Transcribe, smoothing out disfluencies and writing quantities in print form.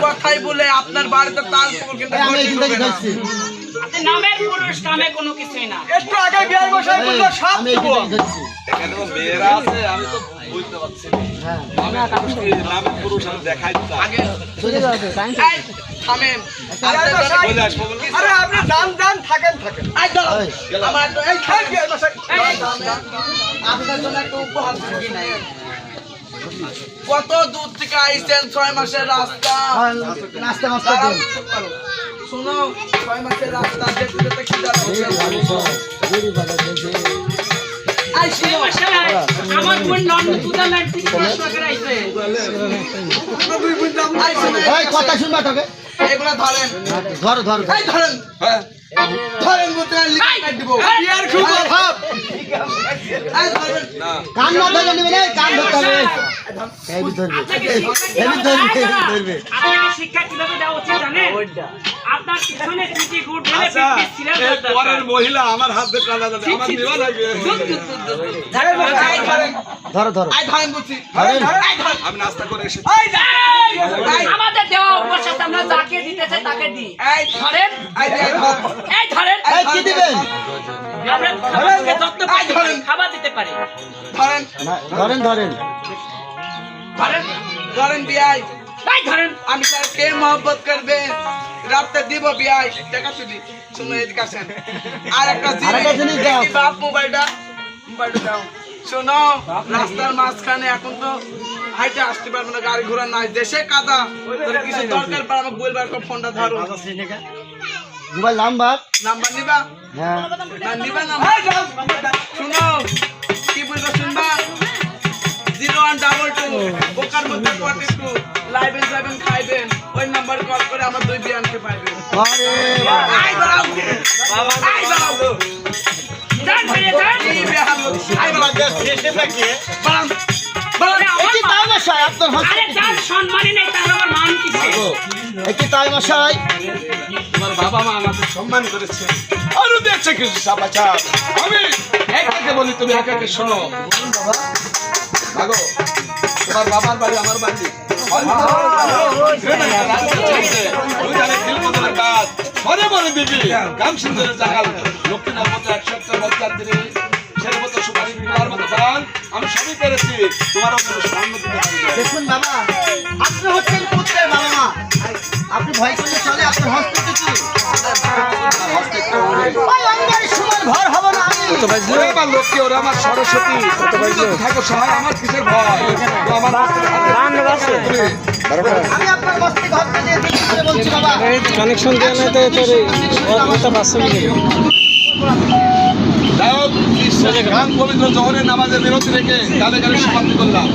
কথাই বলে আপনার বাড়িতে তার নামের পুরুষ কামে কোনো কিছুই না। একটু আগে বিয়ার বসাই বললো সব দেবো। এখানে তো মেয়েরা আছে, আমি তো বুঝতে পারছি নামের পুরুষ আমি দেখাই দিতাম আগে এই, থামেন। আরে আপনি দান থাকেন এই দাঁড়াও। আমার তো এই খাই বিয়ার বসাই আপনার জন্য একটা উপহার থাকি নাই। কত দূর থেকে আইছেন 6 মাসের রাস্তা। নাস্তা মাস্তা দিন শোনো 6 মাসের রাস্তা যেতে যেতে খিদা লাগছে। আই শোনো আমার বোন নন তুদা লাগছে প্রশ্ন করাইছে। আই শোনো এই কথা শুনবা তোকে এগুলা ধরেন ধর এই ধরেন হ্যাঁ ধরেন বলতে লিখে দিব বিয়ার খুব অভাব এই ধরেন না কান না ধরে নেবে না কান ধরতে হবে এই ধরবে ধরবে আপনাকে শিক্ষা কিভাবে দেওয়া উচিত জানেন? আপনার পিছনে সিটি গুড ঢেলে আচ্ছা পিটি সিরিয়াল এই পরের মহিলা আমার হাত ধরে টানা যাবে আমার নেওয়া লাগবে ধরো আই ধরেন বলছি ধরেন। এই ধরেন আমি নাস্তা করে এসেছি আমাদের দেওয়া উপসাতে আমরা যাকে দিতে চাই তাকে দিই। এই ধরেন এই ধরেন এই ধরেন এই কি দিবেন আমরা খাবারকে যত্ন করতে পারি, খাবার দিতে পারি। ধরেন ধরেন ধরেন ধরেন বিয়াই এই ধরেন আমি তার কে মোহব্বত করবে রাতে দিব বিয়াই টাকা তুলি শুনো এদিকে আসেন আর একটা জিনিস দাও। জিনিস বাপ মোবাইলটা দাও শোনো রাস্তার মাঝখানে এখন তো হাইটে আসতে পারবো না, গাড়ি ঘোড়া নাই, দেশে কাদা, তোর কিছু দরকার পর আমাকে বলবার ফোনটা ধরো। মোবাইল নাম্বার নাম্বার নিবা হ্যাঁ না নিবা নাম্বার শুনো কি বলবো শুনবা 0122 বোকার মধ্যে 42 লাইভেন যাবেন খাইবেন ওই নাম্বার কল করে আমার দুই বিয়ানকে পাইবেন। আরে আই বাড়াও আই বাড়াও যান ফিরে যান। এই বেহাল আই বাড়াও বাড়াও বাড়াও কি তাই মশাই আপনার আরে যার সম্মানই নেই তার আবার মান কিসে? কি তাই মশাই তোমার বাবা মা আমাকে সম্মান করেছে আরো দেখছে কিছু সাপাচার আমি একাকে বলি তুমি একাকে শোনো ভাগো তোমার বাবার বাড়ি আমার বাড়ি মনে মনে দিবি গাম সুন্দরের জাগাল লক্ষ্মীনার মতো 1 সপ্তাহ বছর দিনে ছেলের মতো সুপারি বিবাহের মতো গান আমি সবই পেরেছি তোমারও কোনো স্বর্ণ দিতে পারি না। দেখুন বাবা আপনি হচ্ছেন পুত্রের বাবা মা আপনি ভয় করলে চলে আপনার হস্তে কিছু ওই অঙ্গের সময় ঘর হবো না আমি ওরে আমার লক্ষ্মী ওরে আমার সরস্বতী তুমি যদি থাকো সহায় আমার কিসের ভয় ও আমার আমি আপনার মস্তিষ্ক হস্তে দিয়ে দিচ্ছি বলে বলছি বাবা কানেকশন দেওয়া নাই তো তোর পাঁচশো যাই হোক ঈশ্বরের গান পবিত্র জহরের নামাজের বিরতি রেখে গানে গানে সমাপ্তি করলাম।